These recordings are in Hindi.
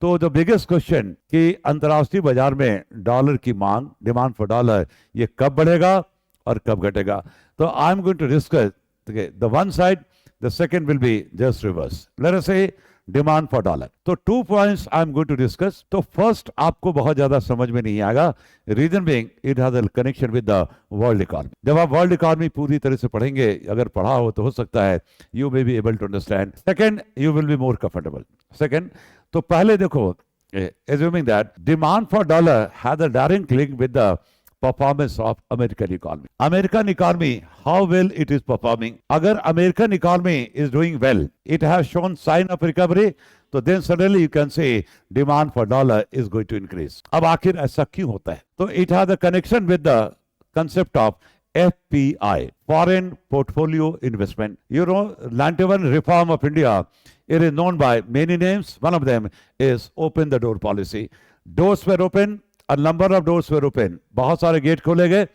तो द बिगेस्ट क्वेश्चन कि अंतर्राष्ट्रीय बाजार में डॉलर की मांग, डिमांड फॉर डॉलर, ये कब बढ़ेगा और कब घटेगा। तो I am going to discuss the one side, the second will be just reverse. Let us say demand for dollar. तो 2 points I am going to discuss. तो फर्स्ट आपको बहुत ज्यादा समझ में नहीं आएगा, reason being it has a connection with the world economy. जब आप वर्ल्ड इकोनॉमी पूरी तरह से पढ़ेंगे, अगर पढ़ा हो तो हो सकता है you may be able to understand. Second, you will be more comfortable. Second, तो पहले देखो, assuming that demand for dollar has a direct link with the performance of American economy. American economy, how well it is performing. अगर American economy is doing well, it has shown sign of recovery, तो then suddenly you can say demand for dollar is going to increase. अब आखिर ऐसा क्यों होता है? तो it has a connection with the concept of FPI, Foreign Portfolio Investment. You know, 91 reform of India, it is known by many names. One of them is open the door policy. Doors were open, a number of doors were open. बहुत सारे गेट खोले गए.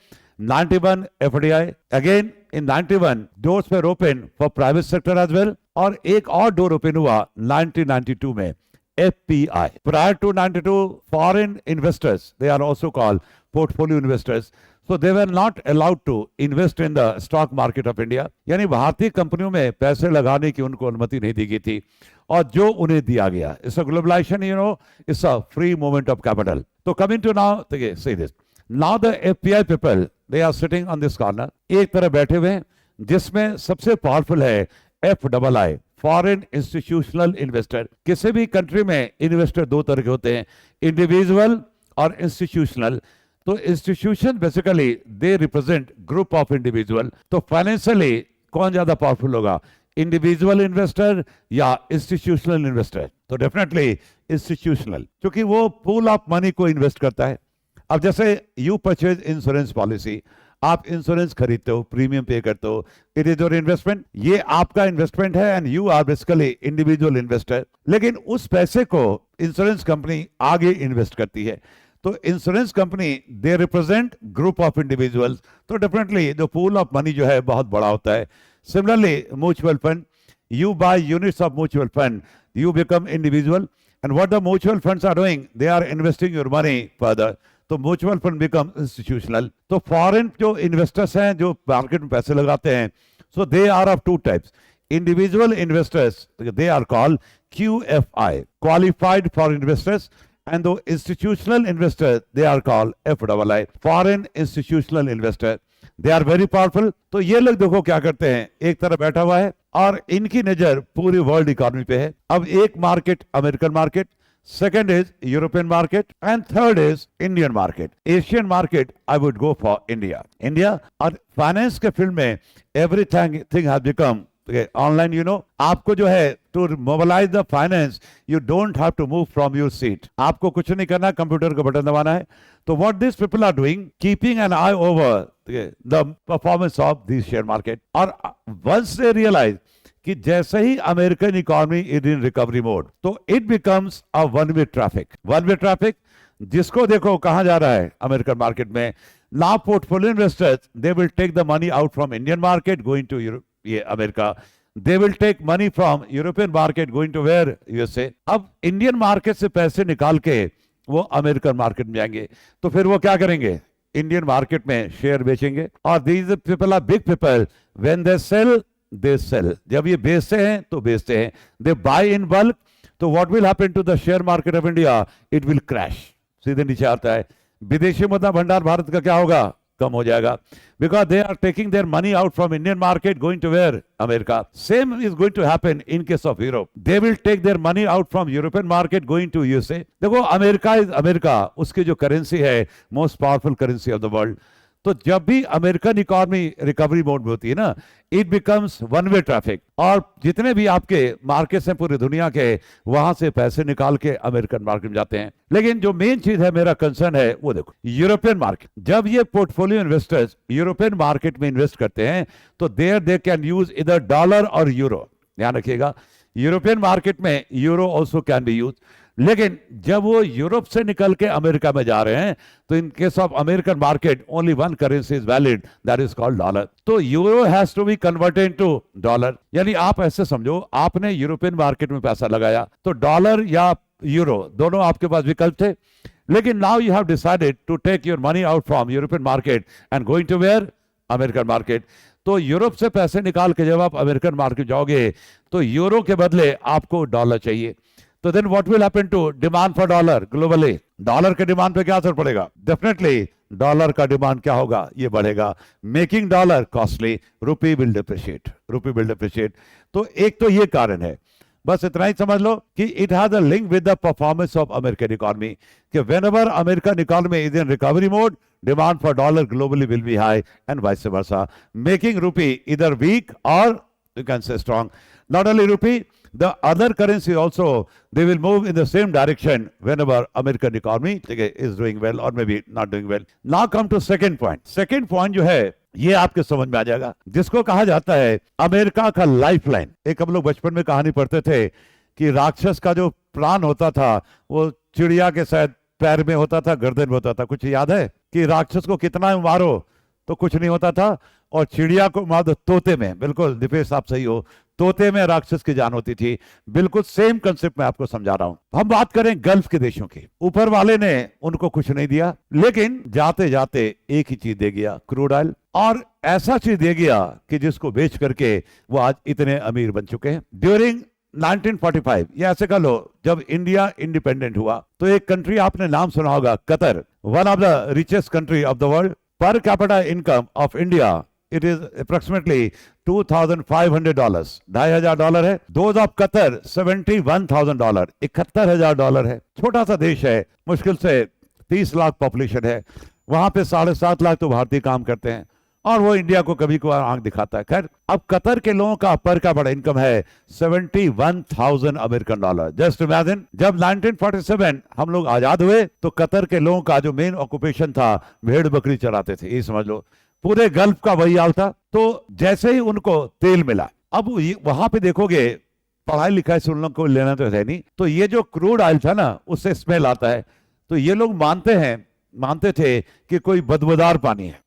91 FDI. Again, in 91, doors were open for private sector as well. और एक और डोर ओपन हुआ 1992 में, FPI. Prior to 92, foreign investors, they are also called portfolio investors. So they were not allowed to invest in the stock market of India. यानी भारतीय कंपनियों में पैसे लगाने की उनको अनुमति नहीं दी गई थी, और जो उन्हें दिया गया, it's a globalisation, you know, it's a free movement of capital. तो coming to now, say this, now the FPI people, they are sitting on this corner, एक तरह बैठे हुए हैं, जिसमें सबसे पावरफुल है FII, फॉरेन इंस्टीट्यूशनल इन्वेस्टर। किसी भी कंट्री में इन्वेस्टर दो तरह के होते हैं, इंडिविजुअल और इंस्टीट्यूशनल। तो institution basically they represent group of individual. तो फाइनेंशियली कौन ज्यादा पावरफुल होगा, इंडिविजुअल इन्वेस्टर या इंस्टीट्यूशनल इन्वेस्टर? तो डेफिनेटली इंस्टीट्यूशनल, क्योंकि वो पूल ऑफ मनी को इन्वेस्ट करता है। अब जैसे यू परचेज इंश्योरेंस पॉलिसी, आप इंश्योरेंस खरीदते हो, प्रीमियम पे करते हो, इट इज योर इन्वेस्टमेंट, ये आपका इन्वेस्टमेंट है, and you are basically individual investor. लेकिन उस पैसे को इंश्योरेंस कंपनी आगे इन्वेस्ट करती है। तो insurance company they represent group of individuals, तो definitely the pool of money जो है बहुत बड़ा होता है। Similarly mutual fund, you buy units of mutual fund, you become individual, and what the mutual funds are doing, they are investing your money further. तो म्यूचुअल फंड बिकम इंस्टीट्यूशनल। तो फॉरेन जो इन्वेस्टर्स हैं, जो मार्केट में पैसे लगाते हैं, so they are of two types. Individual investors, they are called QFI, qualified for investors, and the institutional investors, they are called FII, foreign institutional investor. They are very powerful. तो ये लोग देखो क्या करते हैं, एक तरफ बैठा हुआ है और इनकी नजर पूरी वर्ल्ड इकोनॉमी पे है। अब एक market American market, second is European market, and third is Indian market. Asian market I would go for India. और फाइनेंस के फील्ड में everything has become online. You know, आपको जो है to mobilise the finance, you don't have to move from your seat, आपको कुछ नहीं करना, कंप्यूटर का बटन दबाना है। तो what this people are doing, keeping an eye over the performance of this share market. और वंस दे रियलाइज कि जैसे ही American economy is in recovery mode, तो it becomes a one way traffic, जिसको देखो कहां जा रहा है अमेरिकन मार्केट में। Now portfolio investors, they will take the money out from Indian market going to Europe, ये America. They will take money from European market going to where, USA। अब इंडियन मार्केट से पैसे निकाल के वो अमेरिकन मार्केट में जाएंगे, तो फिर वो क्या करेंगे, इंडियन मार्केट में शेयर बेचेंगे। और these people are big people, when they sell, जब ये बेचते हैं तो बेचते हैं, दे बाय इन बल्क, तो what will happen to the share market of India, it will crash, सीधे नीचे आता है। विदेशी मुद्रा भंडार भारत का क्या होगा, कम हो जाएगा, because they are taking their money out from Indian market going to where, America. Same is going to happen in case of Europe. They will take their money out from European market going to USA. देखो अमेरिका इज अमेरिका, उसकी जो करेंसी है most powerful currency of the world. तो जब भी अमेरिकन इकोनॉमी रिकवरी मोड में होती है ना, it becomes one way traffic, और जितने भी आपके मार्केट्स हैं पूरी दुनिया के, वहां से पैसे निकाल के अमेरिकन मार्केट में जाते हैं। लेकिन जो मेन चीज है, मेरा कंसर्न है, वो देखो यूरोपियन मार्केट। जब ये पोर्टफोलियो इन्वेस्टर्स यूरोपियन मार्केट में इन्वेस्ट करते हैं, तो देयर दे कैन यूज इधर डॉलर और यूरो, ध्यान रखिएगा, यूरोपियन मार्केट में euro also can be use. लेकिन जब वो यूरोप से निकल के अमेरिका में जा रहे हैं, तो in case of American market only one currency is valid, that is called dollar. तो euro has to be converted into dollar. यानी आप ऐसे समझो, आपने यूरोपियन मार्केट में पैसा लगाया, तो डॉलर या यूरो, दोनों आपके पास विकल्प थे। लेकिन now you have decided to take your money out from European market and going to where, American market. तो यूरोप से पैसे निकाल के जब आप अमेरिकन मार्केट जाओगे तो यूरो के बदले आपको डॉलर चाहिए। तो then what will happen to demand for dollar globally? Dollar के डिमांड पे क्या असर पड़ेगा? डेफिनेटली डॉलर का डिमांड क्या होगा? ये बढ़ेगा, making dollar costly, rupee will depreciate, rupee will depreciate. तो एक तो ये कारण है, बस इतना ही समझ लो कि it has a link with the performance of American economy, कि whenever American economy is in recovery mode, demand for dollar globally will be high and vice versa, making rupee either weak or you can say strong. Not only rupee, the other currency also, they will move in the same direction whenever American economy is doing well or maybe not doing well. Now come to second point. Second point जो है ये आपके समझ में आ जाएगा, जिसको कहा जाता है अमेरिका का लाइफलाइन। एक हम लोग बचपन में कहानी पढ़ते थे कि राक्षस का जो प्राण होता था वो चिड़िया के शायद पैर में होता था, गर्दन में होता था। कुछ याद है कि राक्षस को कितना मारो तो कुछ नहीं होता था, और चिड़िया को मार दो तोते में, बिल्कुल दीपेश आप सही हो, तोते में राक्षस की जान होती थी। बिल्कुल सेम कंसेप्ट मैं आपको समझा रहा हूं। हम बात करें गल्फ के देशों की, ऊपर वाले ने उनको कुछ नहीं दिया, लेकिन जाते जाते एक ही चीज दे गया, क्रूड ऑयल। और ऐसा चीज दे गया कि जिसको बेच करके वो आज इतने अमीर बन चुके हैं। ड्यूरिंग 1945 या ऐसे कह लो जब इंडिया इंडिपेंडेंट हुआ, तो एक कंट्री आपने नाम सुना होगा, Qatar, one of the richest country of the world. Per capita income of India it is approximately $2,500, $2,500 है। दोज ऑफ कतर $71,000, $71,000 है। छोटा सा देश है, मुश्किल से 30 लाख पॉपुलेशन है, वहां पे 7.5 लाख तो भारतीय काम करते हैं, और वो इंडिया को कभी कभार आंख दिखाता है। खैर, अब कतर के लोगों का पर कैपिटा इनकम है $71,000 जस्ट इमेजिन। जब 1947 हम लोग आजाद हुए तो कतर के लोगों का जो मेन ऑक्यूपेशन था भेड़ बकरी चराते थे, ये समझ लो। पूरे गल्फ का वही हाल था। तो जैसे ही उनको तेल मिला, अब वहां पे देखोगे पढ़ाई लिखाई से उन लोगों को लेना तो है नहीं, तो ये जो क्रूड ऑयल था ना उससे स्मेल आता है, तो ये लोग मानते थे कि कोई बदबूदार पानी है।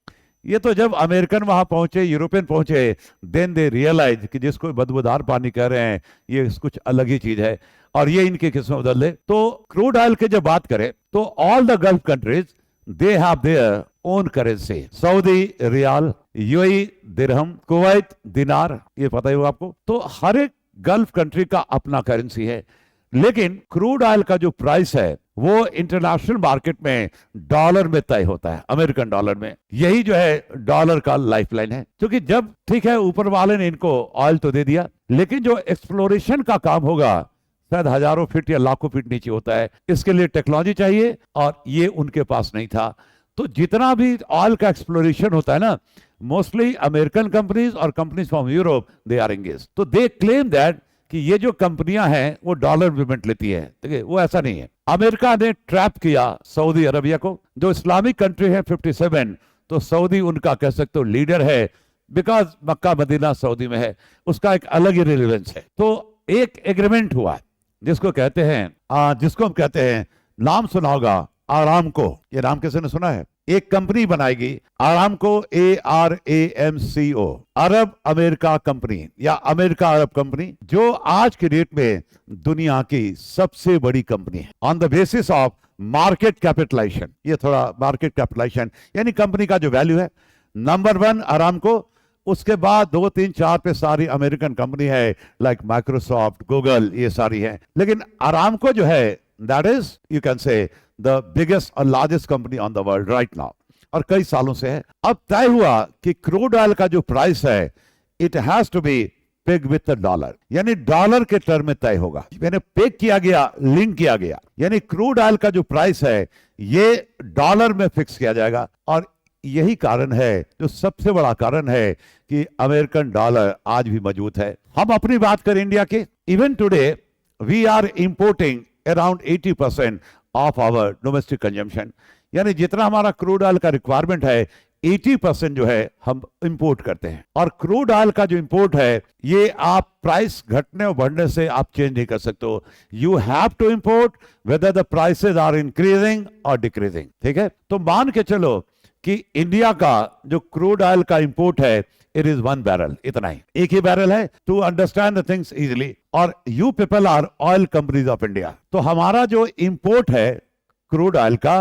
ये तो जब अमेरिकन वहां पहुंचे, यूरोपियन पहुंचे, देन दे रियलाइज कि जिसको बदबूदार पानी कह रहे हैं ये कुछ अलग ही चीज है, और ये इनके किस्मत बदल ले। तो क्रूड ऑयल की जब बात करें तो all the Gulf countries they have their own currency. Saudi riyal, UAE dirham, Kuwait dinar, ये पता ही होगा आपको। तो हर एक गल्फ कंट्री का अपना करेंसी है, लेकिन क्रूड ऑयल का जो प्राइस है वो इंटरनेशनल मार्केट में डॉलर में तय होता है, अमेरिकन डॉलर में। यही जो है डॉलर का लाइफलाइन है, क्योंकि जब ठीक है ऊपर वाले ने इनको ऑयल तो दे दिया, लेकिन जो एक्सप्लोरेशन का काम होगा शायद हजारों फीट या लाखों फीट नीचे होता है, इसके लिए टेक्नोलॉजी चाहिए, और ये उनके पास नहीं था। तो जितना भी ऑयल का एक्सप्लोरेशन होता है ना, मोस्टली अमेरिकन कंपनीज और companies from Europe they are engage. तो दे क्लेम दैट कि ये जो कंपनियां हैं वो डॉलर पेमेंट लेती है, ठीक है, वो ऐसा नहीं है। अमेरिका ने ट्रैप किया सऊदी अरबिया को, जो इस्लामिक कंट्री है 57, तो सऊदी उनका कह सकते हो लीडर है, बिकॉज मक्का मदीना सऊदी में है, उसका एक अलग ही रिलेवेंस है। तो एक एग्रीमेंट हुआ जिसको हम कहते हैं, नाम सुना होगा आरामको। ये नाम किसी ने सुना है? एक कंपनी बनाएगी आरामको, ARAMCO, अरब अमेरिका कंपनी या अमेरिका अरब कंपनी, जो आज के डेट में दुनिया की सबसे बड़ी कंपनी है on the basis of market capitalisation. ये थोड़ा मार्केट कैपिटलाइजेशन यानी कंपनी का जो वैल्यू है, नंबर 1 आरामको, उसके बाद 2, 3, 4 पे सारी अमेरिकन कंपनी है, लाइक माइक्रोसॉफ्ट, गूगल, ये सारी है। लेकिन आरामको जो है that is you can say the biggest और largest company on the world right now, और कई सालों से है। अब तय हुआ कि क्रूड ऑयल का जो प्राइस है it has to be peg with the dollar, यानी डॉलर के टर्म में तय होगा। यानी पेग किया गया, लिंक किया गया, यानी क्रूड ऑयल का जो प्राइस है ये डॉलर में फिक्स किया जाएगा। और यही कारण है, जो सबसे बड़ा कारण है कि अमेरिकन डॉलर आज भी मौजूद है। हम अपनी बात करें इंडिया के, even today we are importing around 80% of our domestic consumption, यानी जितना हमारा क्रूड ऑयल का रिक्वायरमेंट है 80% जो है हम इंपोर्ट करते हैं। और क्रूड ऑयल का जो इंपोर्ट है ये आप प्राइस घटने और बढ़ने से आप चेंज नहीं कर सकते हो। You have to import whether the prices are increasing और डिक्रीजिंग, ठीक है। तो मान के चलो कि इंडिया का जो क्रूड ऑयल का इंपोर्ट है इट इज 1 बैरल, इतना ही, एक ही बैरल है, to understand the things easily. और you people are oil companies of India, तो हमारा जो इंपोर्ट है क्रूड ऑयल का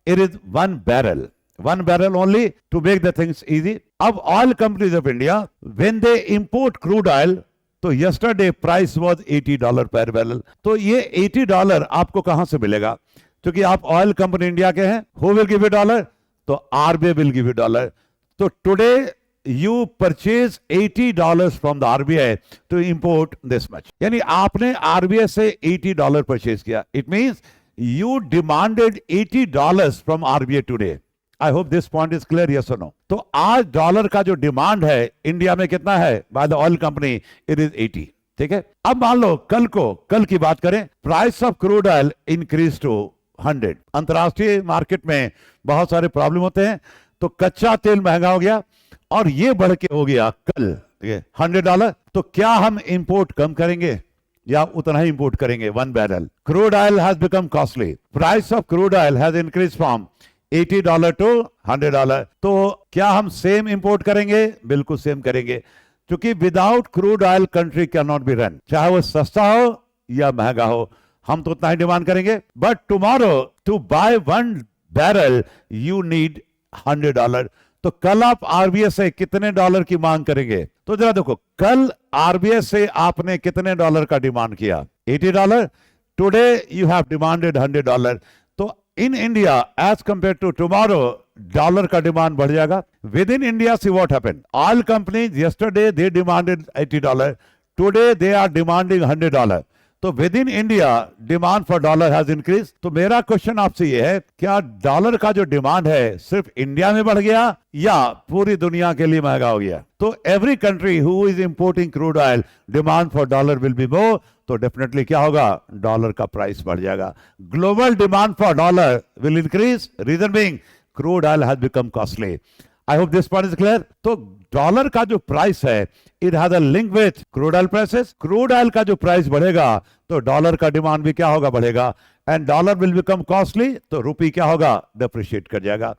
it is 1 barrel, 1 barrel only to make the things easy. अब oil companies of India, when they import crude oil, तो yesterday price was $80 per barrel. तो ये $80 आपको कहां से मिलेगा? क्योंकि आप ऑयल कंपनी इंडिया के हैं, who will give you dollar? तो RBI will give you dollar. तो today you purchase $80 from the RBI to import this much. यानी आपने RBI से $80 परचेज किया. It means you demanded $80 from RBI today. I hope this point is clear, yes और नो। तो आज डॉलर का जो डिमांड है इंडिया में कितना है by the oil company, it is 80, ठीक है। अब मान लो कल की बात करें, price of crude oil increase to 100। अंतरराष्ट्रीय मार्केट में बहुत सारे प्रॉब्लम होते हैं, तो कच्चा तेल महंगा हो गया और ये बढ़ के हो गया कल, ठीक है, $100। तो क्या हम इंपोर्ट कम करेंगे या उतना ही इंपोर्ट करेंगे 1 barrel? Crude oil has become costly, price of crude oil has increase from $80 to $100। तो क्या हम सेम इंपोर्ट करेंगे? बिल्कुल सेम करेंगे, क्योंकि without crude oil country can not be run, चाहे वो सस्ता हो या महंगा हो, हम तो उतना ही डिमांड करेंगे। But tomorrow to buy 1 barrel you need $100। तो कल आप आरबीआई से कितने डॉलर की मांग करेंगे? तो जरा देखो, कल आरबीआई से आपने कितने डॉलर का डिमांड किया? $80। Today you have demanded $100। तो in India as compare to tomorrow dollar का डिमांड बढ़ जाएगा। Within India see what happened, oil companies yesterday they demanded $80, today they are demanding $100। तो within India demand for dollar has increase. तो मेरा क्वेश्चन आपसे ये है, क्या डॉलर का जो डिमांड है सिर्फ इंडिया में बढ़ गया या पूरी दुनिया के लिए महंगा हो गया? तो every country who is importing crude oil, demand for dollar will be more, तो डेफिनेटली क्या होगा? डॉलर का प्राइस बढ़ जाएगा। Global demand for dollar will increase, reason being crude oil has become costly. I hope this point is clear. तो डॉलर का जो प्राइस है it has a link with crude oil prices. Crude oil का जो प्राइस बढ़ेगा तो डॉलर का डिमांड भी क्या होगा? बढ़ेगा। And dollar will become costly, तो रुपी क्या होगा? डिप्रिशिएट कर जाएगा।